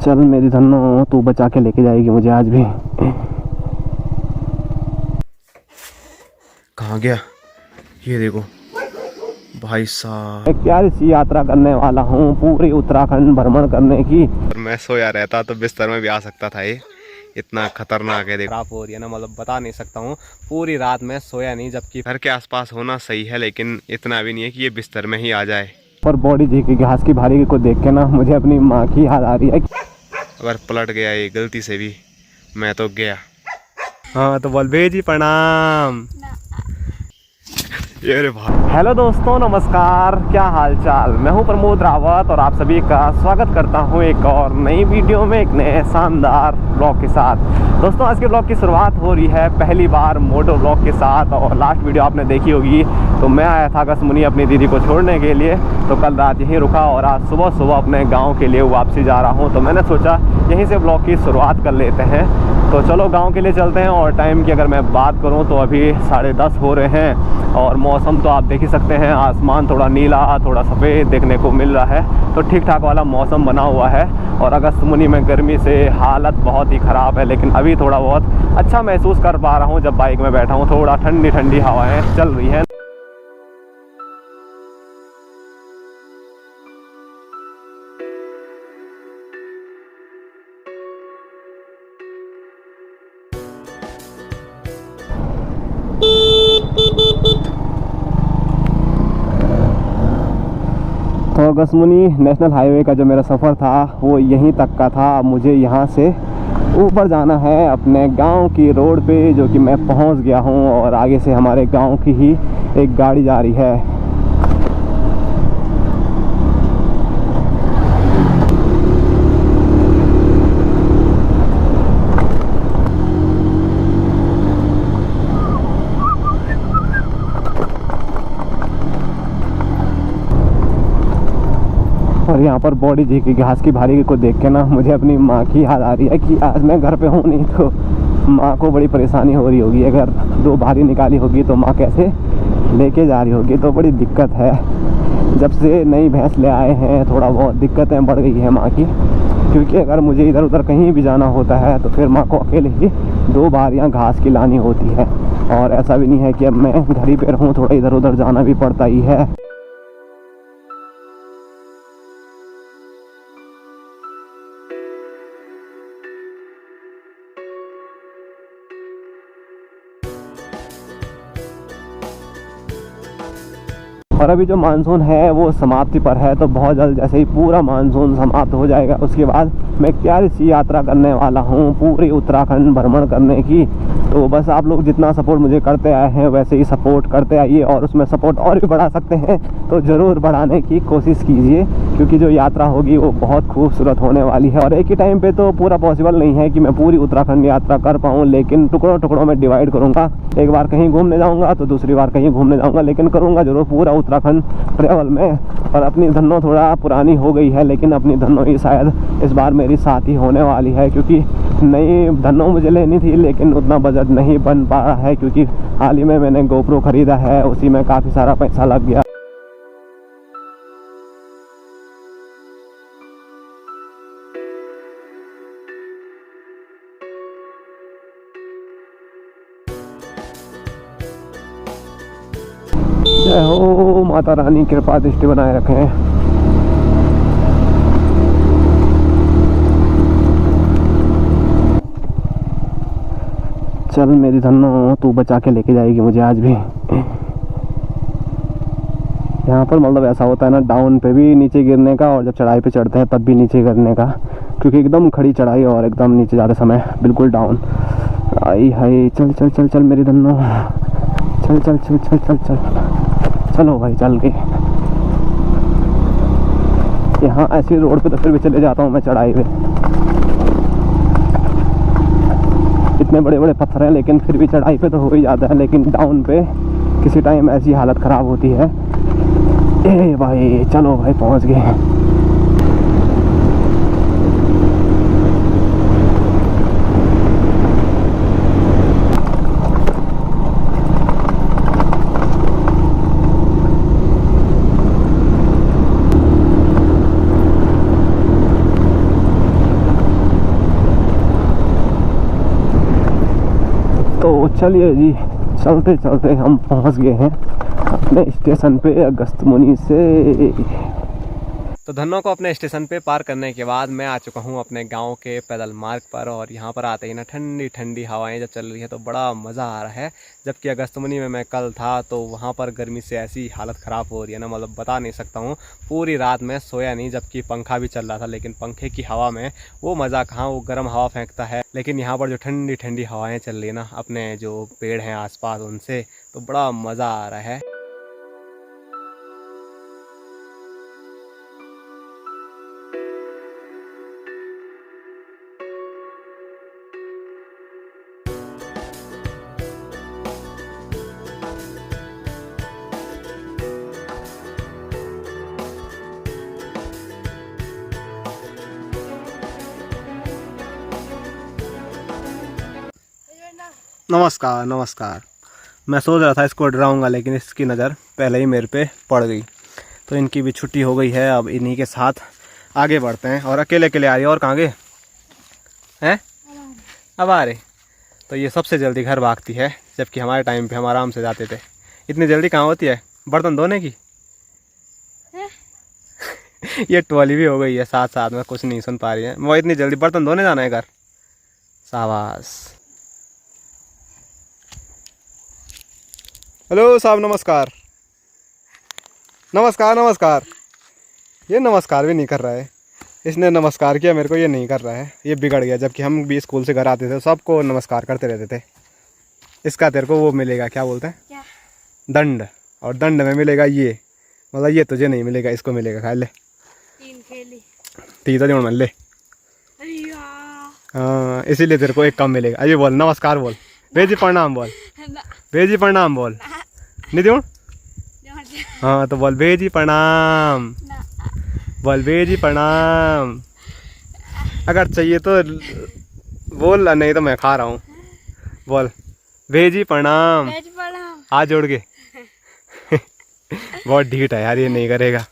चल मेरी धन्नो, तू बचा के लेके जाएगी मुझे आज भी। कहाँ गया ये देखो भाई साहब। एक प्यारी सी यात्रा करने वाला हूँ, पूरी उत्तराखंड भ्रमण करने की। और मैं सोया रहता तो बिस्तर में भी आ सकता था। ये इतना खतरनाक है। देखो खराब हो रही है ना, मतलब बता नहीं सकता हूँ। पूरी रात मैं सोया नहीं, जबकि घर के आसपास होना सही है, लेकिन इतना भी नहीं है कि ये बिस्तर में ही आ जाए। पर बॉडी जी की घास की भारी को देख के ना मुझे अपनी माँ की याद आ रही है। अगर पलट गया ये गलती से भी, मैं तो गया। हाँ तो बोल भेजी प्रणाम। ये रे भाई। हेलो दोस्तों, नमस्कार, क्या हाल चाल। मैं हूं प्रमोद रावत और आप सभी का स्वागत करता हूं एक और नई वीडियो में, एक नए शानदार ब्लॉग के साथ। दोस्तों आज के ब्लॉग की शुरुआत हो रही है पहली बार मोटो ब्लॉग के साथ। और लास्ट वीडियो आपने देखी होगी, तो मैं आया था अगस्त्यमुनि अपनी दीदी को छोड़ने के लिए। तो कल रात यहीं रुका और आज सुबह सुबह अपने गाँव के लिए वापसी जा रहा हूँ। तो मैंने सोचा यहीं से ब्लॉग की शुरुआत कर लेते हैं। तो चलो गांव के लिए चलते हैं। और टाइम की अगर मैं बात करूं तो अभी 10:30 हो रहे हैं और मौसम तो आप देख ही सकते हैं, आसमान थोड़ा नीला थोड़ा सफ़ेद देखने को मिल रहा है। तो ठीक ठाक वाला मौसम बना हुआ है। और अगस्त्यमुनि में गर्मी से हालत बहुत ही ख़राब है, लेकिन अभी थोड़ा बहुत अच्छा महसूस कर पा रहा हूँ। जब बाइक में बैठा हूँ थोड़ा ठंडी ठंडी हवाएँ चल रही हैं। तो अगस्त्यमुनि नेशनल हाईवे का जो मेरा सफ़र था वो यहीं तक का था। मुझे यहाँ से ऊपर जाना है अपने गांव की रोड पे, जो कि मैं पहुँच गया हूँ। और आगे से हमारे गांव की ही एक गाड़ी जा रही है। और यहाँ पर बॉडी जी की घास की भारी को देख के ना मुझे अपनी माँ की याद आ रही है कि आज मैं घर पे हूँ नहीं तो माँ को बड़ी परेशानी हो रही होगी। अगर 2 भारी निकाली होगी तो माँ कैसे लेके जा रही होगी, तो बड़ी दिक्कत है। जब से नई भैंस ले आए हैं थोड़ा बहुत दिक्कतें बढ़ गई है माँ की, क्योंकि अगर मुझे इधर उधर कहीं भी जाना होता है तो फिर माँ को अकेले ही 2 भारियाँ घास की लानी होती है। और ऐसा भी नहीं है कि अब मैं घर ही पे रहूँ, थोड़ा इधर उधर जाना भी पड़ता ही है। और अभी जो मानसून है वो समाप्ति पर है। तो बहुत जल्द जैसे ही पूरा मानसून समाप्त हो जाएगा उसके बाद मैं एक प्यारी सी यात्रा करने वाला हूँ, पूरी उत्तराखंड भ्रमण करने की। तो बस आप लोग जितना सपोर्ट मुझे करते आए हैं वैसे ही सपोर्ट करते आइए, और उसमें सपोर्ट और भी बढ़ा सकते हैं तो ज़रूर बढ़ाने की कोशिश कीजिए, क्योंकि जो यात्रा होगी वो बहुत खूबसूरत होने वाली है। और एक ही टाइम पे तो पूरा पॉसिबल नहीं है कि मैं पूरी उत्तराखंड यात्रा कर पाऊँ, लेकिन टुकड़ों टुकड़ों में डिवाइड करूँगा। एक बार कहीं घूमने जाऊँगा तो दूसरी बार कहीं घूमने जाऊँगा, लेकिन करूँगा जरूर पूरा उत्तराखंड ट्रेवल में। और अपनी धन्नो थोड़ा पुरानी हो गई है, लेकिन अपनी धन्नो ही शायद इस बार मेरी साथी होने वाली है, क्योंकि नई धन्नो मुझे लेनी थी लेकिन उतना बजट नहीं बन पा रहा है, क्योंकि हाल ही में मैंने GoPro खरीदा है, उसी में काफ़ी सारा पैसा लग गया। जय हो माता रानी, कृपा दृष्टि बनाए रखें। चल मेरी धन्नो, तू बचा के लेके जाएगी मुझे आज भी। यहाँ पर मतलब ऐसा होता है ना, डाउन पे भी नीचे गिरने का और जब चढ़ाई पे चढ़ते हैं तब भी नीचे गिरने का, क्योंकि एकदम खड़ी चढ़ाई और एकदम नीचे जाते समय बिल्कुल डाउन। आई हाय, चल चल चल चल मेरी धन्नो, चल चल चल चल चल चल चलो भाई चल के। यहाँ ऐसी रोड पे तो फिर भी चले जाता हूँ मैं चढ़ाई पे। इतने बड़े बड़े पत्थर हैं लेकिन फिर भी चढ़ाई पे तो हो ही जाता है, लेकिन डाउन पे किसी टाइम ऐसी हालत ख़राब होती है। ए भाई चलो भाई पहुँच गए। चलिए जी, चलते चलते हम पहुंच गए हैं अपने स्टेशन पे अगस्त्यमुनि से। तो धन्नो को अपने स्टेशन पे पार करने के बाद मैं आ चुका हूँ अपने गांव के पैदल मार्ग पर। और यहाँ पर आते ही ना ठंडी ठंडी हवाएं जब चल रही है तो बड़ा मज़ा आ रहा है। जबकि अगस्त्यमुनि में मैं कल था तो वहाँ पर गर्मी से ऐसी हालत ख़राब हो रही है ना, मतलब बता नहीं सकता हूँ। पूरी रात मैं सोया नहीं, जबकि पंखा भी चल रहा था, लेकिन पंखे की हवा में वो मज़ा कहाँ, वो गर्म हवा फेंकता है। लेकिन यहाँ पर जो ठंडी ठंडी हवाएँ चल रही है ना अपने जो पेड़ हैं आसपास उनसे, तो बड़ा मज़ा आ रहा है। नमस्कार नमस्कार। मैं सोच रहा था इसको डराऊंगा, लेकिन इसकी नज़र पहले ही मेरे पे पड़ गई। तो इनकी भी छुट्टी हो गई है, अब इन्हीं के साथ आगे बढ़ते हैं। और अकेले अकेले आ रही है, और कहाँ गए हैं? अब आ रहे। तो ये सबसे जल्दी घर भागती है, जबकि हमारे टाइम पे हम आराम से जाते थे। इतनी जल्दी कहाँ होती है बर्तन धोने की? ये ट्रॉली भी हो गई है साथ साथ में, कुछ नहीं सुन पा रही है वो। इतनी जल्दी बर्तन धोने जाना है घर? शाबाश। हेलो साहब, नमस्कार नमस्कार नमस्कार। ये नमस्कार भी नहीं कर रहा है। इसने नमस्कार किया मेरे को, ये नहीं कर रहा है, ये बिगड़ गया। जबकि हम भी स्कूल से घर आते थे सबको नमस्कार करते रहते थे। इसका तेरे को वो मिलेगा, क्या बोलते हैं, क्या? दंड। और दंड में मिलेगा ये, मतलब ये तुझे नहीं मिलेगा, इसको मिलेगा। खा ले, तीन तो मन ले। हाँ, इसीलिए तेरे को एक कम मिलेगा। अभी बोल नमस्कार, बोल भेजी प्रणाम, बोल भेजी प्रणाम, बोल नहीं दूँ? हाँ तो बोल भेजी प्रणाम, बोल भेजी प्रणाम। अगर चाहिए तो बोल, नहीं तो मैं खा रहा हूँ। बोल भेजी प्रणाम, हाथ जोड़ के। बहुत ढीठ है यार, ये नहीं करेगा।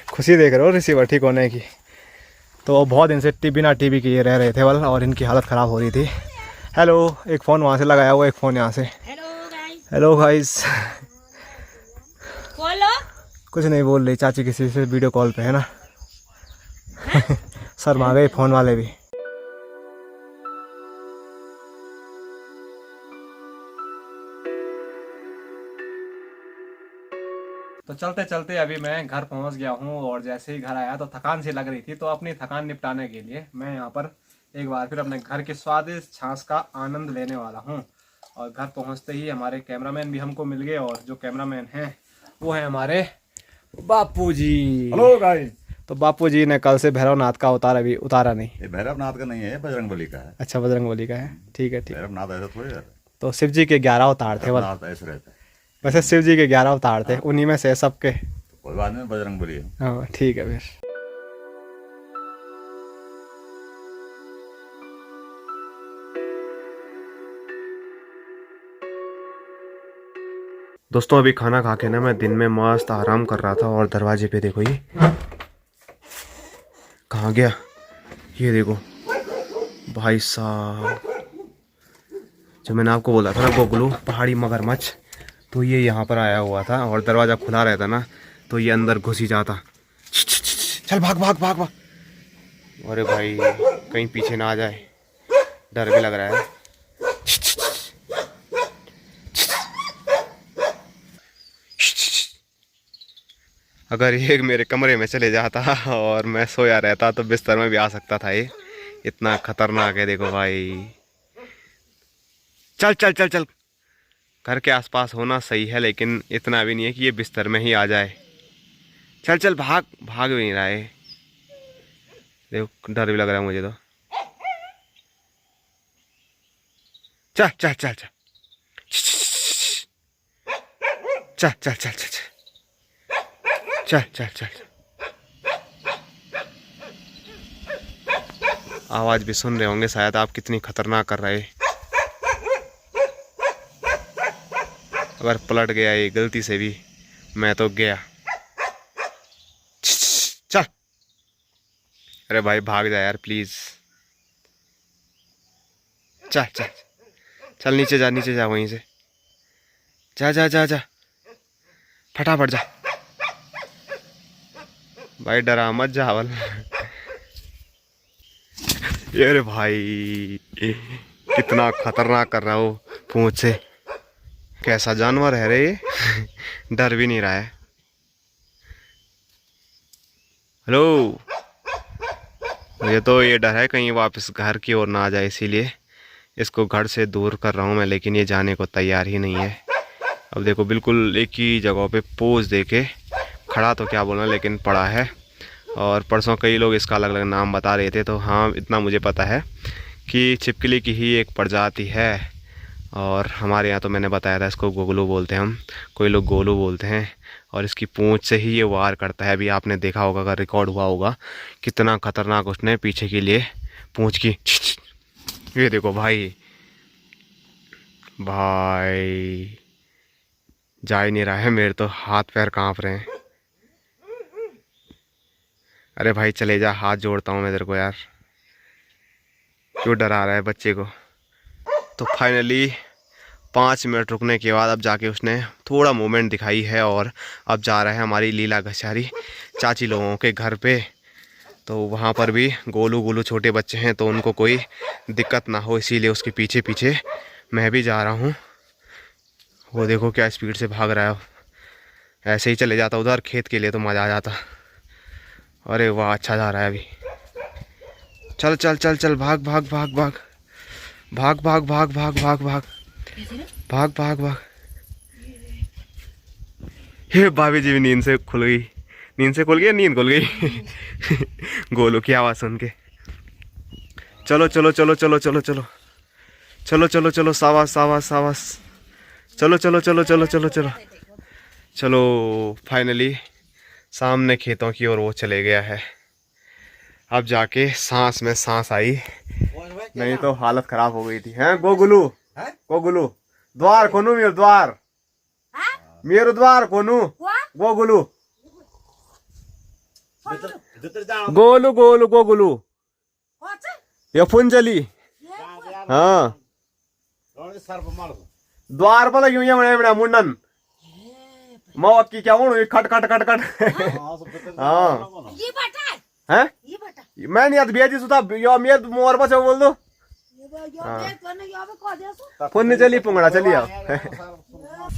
खुशी देख रहे हो रिसीवर ठीक होने की। तो बहुत दिन से बिना टीवी के ये रह रहे थे बल, और इनकी हालत ख़राब हो रही थी। हेलो, एक फ़ोन वहाँ से लगाया हुआ, एक फ़ोन यहाँ से। Hello guys. बोलो। कुछ नहीं बोल रही चाची, किसी से वीडियो कॉल पे है ना। शर्मा गए फ़ोन वाले भी। तो चलते चलते अभी मैं घर पहुंच गया हूं। और जैसे ही घर आया तो थकान सी लग रही थी, तो अपनी थकान निपटाने के लिए मैं यहां पर एक बार फिर अपने घर की स्वादिष्ट छाछ का आनंद लेने वाला हूं। और घर पहुंचते ही हमारे कैमरामैन भी हमको मिल गए, और जो कैमरामैन हैं वो है हमारे बापूजी। Hello guys. तो बापूजी ने कल से भैरवनाथ का उतारा नहीं। ये भैरवनाथ का नहीं है, बजरंगबली का है। अच्छा, बजरंगबली का है, ठीक है ठीक। भैरवनाथ ऐसा थोड़ी रहता है। तो शिव जी के 11 अवतार थे, ऐसे रहता है। वैसे शिव जी के 11 अवतार थे, उन्हीं में से सबके। कोई बात नहीं, बजरंगबली है। हाँ ठीक है फिर। दोस्तों अभी खाना खा के ना मैं दिन में मस्त आराम कर रहा था, और दरवाजे पे देखो ये कहाँ गया। ये देखो भाई साहब, जो मैंने आपको बोला था ना गोगलू पहाड़ी मगरमच्छ, तो ये यहाँ पर आया हुआ था। और दरवाज़ा खुला रहता ना तो ये अंदर घुस ही जाता। चल भाग भाग भाग भाग। अरे भाई कहीं पीछे ना आ जाए, डर भी लग रहा है। अगर ये मेरे कमरे में चले जाता और मैं सोया रहता तो बिस्तर में भी आ सकता था। ये इतना खतरनाक है, देखो भाई। चल चल चल चल, घर के आसपास होना सही है, लेकिन इतना भी नहीं है कि ये बिस्तर में ही आ जाए। चल चल भाग, भाग भी नहीं रहा है। देखो डर भी लग रहा है मुझे तो। चल चल चल चल चल चल चल चल चल चल चल। आवाज़ भी सुन रहे होंगे शायद आप, कितनी खतरनाक कर रहे। अगर पलट गया ये गलती से भी, मैं तो गया। चल, अरे भाई भाग जा यार प्लीज। चल चल चल, नीचे जा, नीचे जा, वहीं से जा जा जा जा, फटाफट जा भाई, डरा मत जा हवल। अरे भाई कितना खतरनाक कर रहा हो पूंछ से, कैसा जानवर है रे ये। डर भी नहीं रहा है। हेलो, मुझे तो ये डर है कहीं वापस घर की ओर ना आ जाए, इसीलिए इसको घर से दूर कर रहा हूँ मैं, लेकिन ये जाने को तैयार ही नहीं है। अब देखो बिल्कुल एक ही जगह पे पोज दे के खड़ा, तो क्या बोलना, लेकिन पड़ा है। और परसों कई लोग इसका अलग अलग नाम बता रहे थे, तो हाँ इतना मुझे पता है कि छिपकली की ही एक प्रजाति है। और हमारे यहाँ तो मैंने बताया था इसको गोगलू बोलते हैं हम, कोई लोग गोलू बोलते हैं। और इसकी पूंछ से ही ये वार करता है। अभी आपने देखा होगा, अगर रिकॉर्ड हुआ होगा, कितना खतरनाक उसने पीछे के लिए पूंछ की। ये देखो भाई, भाई जा ही नहीं रहा है, मेरे तो हाथ पैर कांप रहे हैं। अरे भाई चले जा, हाथ जोड़ता हूँ मैं तेरे को यार, क्यों डरा रहा है बच्चे को। तो फाइनली 5 मिनट रुकने के बाद अब जाके उसने थोड़ा मूवमेंट दिखाई है, और अब जा रहा है हमारी लीला घसारी चाची लोगों के घर पे। तो वहाँ पर भी गोलू गोलू छोटे बच्चे हैं, तो उनको कोई दिक्कत ना हो, इसीलिए उसके पीछे पीछे मैं भी जा रहा हूँ। वो देखो क्या स्पीड से भाग रहा है। ऐसे ही चले जाता उधर खेत के लिए तो मज़ा आ जाता। अरे वाह, अच्छा जा रहा है अभी। चल चल चल चल, भाग भाग भाग भाग भाग भाग भाग भाग भाग भाग भाग भाग भाग। हे भाभी जी भी नींद से खुल गई, नींद से खुल गई, नींद खुल गई गोलू की आवाज़ सुन के। चलो चलो चलो चलो चलो चलो चलो चलो चलो, सावास सावास सावास, चलो चलो चलो चलो चलो चलो चलो। फाइनली सामने खेतों की ओर वो चले गया है। अब जाके सांस में सांस आई, नहीं तो हालत खराब हो गई थी। हैं गोगुलू, गोगुलू द्वार कोनू, मेरे द्वार, मेरे द्वार कोनू, गोगुलू गोलू गोलू गोगुलू ये फुंजली। हाँ द्वार पर लगी हुई है बड़ा मुंडन मौत की, क्या बोलूं, खट खट खट खट। हाँ हैं, मैं नहीं आता भेजी सुता यो मेरे मोर पर बोल दो पुण्य चली पुंगड़ा चलिए।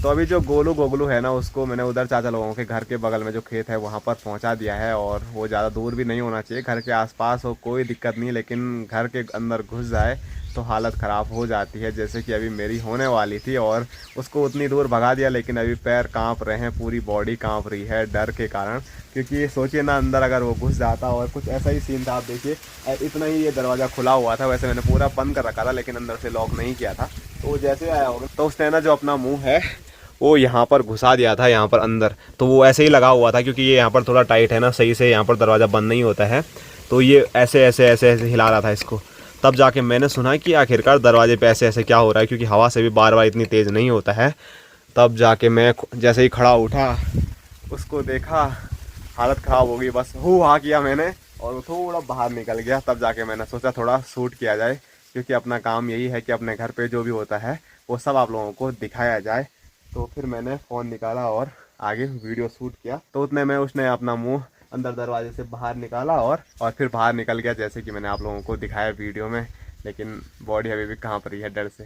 तो अभी जो गोलू गोगलू है ना, उसको मैंने उधर चाचा लोगों के घर के बगल में जो खेत है वहाँ पर पहुँचा दिया है। और वो ज़्यादा दूर भी नहीं होना चाहिए, घर के आसपास हो कोई दिक्कत नहीं, लेकिन घर के अंदर घुस जाए तो हालत ख़राब हो जाती है, जैसे कि अभी मेरी होने वाली थी। और उसको उतनी दूर भगा दिया, लेकिन अभी पैर कांप रहे हैं, पूरी बॉडी कांप रही है डर के कारण। क्योंकि सोचिए ना, अंदर अगर वो घुस जाता, और कुछ ऐसा ही सीन था। आप देखिए इतना ही ये दरवाज़ा खुला हुआ था, वैसे मैंने पूरा बंद कर रखा था, लेकिन अंदर से लॉक नहीं किया था। तो वो जैसे आया होगा, तो उसने ना जो अपना मुँह है वो यहाँ पर घुसा दिया था, यहाँ पर अंदर। तो वो ऐसे ही लगा हुआ था, क्योंकि ये यहाँ पर थोड़ा टाइट है ना, सही से यहाँ पर दरवाज़ा बंद नहीं होता है। तो ये ऐसे ऐसे ऐसे ऐसे हिला रहा था इसको। तब जाके मैंने सुना कि आखिरकार दरवाजे पे ऐसे ऐसे क्या हो रहा है, क्योंकि हवा से भी बार बार इतनी तेज़ नहीं होता है। तब जाके मैं जैसे ही खड़ा उठा, उसको देखा, हालत ख़राब हो गई, बस हू हा किया मैंने, और वो थोड़ा बाहर निकल गया। तब जाके मैंने सोचा थोड़ा शूट किया जाए, क्योंकि अपना काम यही है कि अपने घर पे जो भी होता है वो सब आप लोगों को दिखाया जाए। तो फिर मैंने फ़ोन निकाला और आगे वीडियो शूट किया। तो उतने में उसने अपना मुंह अंदर दरवाजे से बाहर निकाला, और फिर बाहर निकल गया, जैसे कि मैंने आप लोगों को दिखाया वीडियो में। लेकिन बॉडी अभी भी कांप रही है डर से।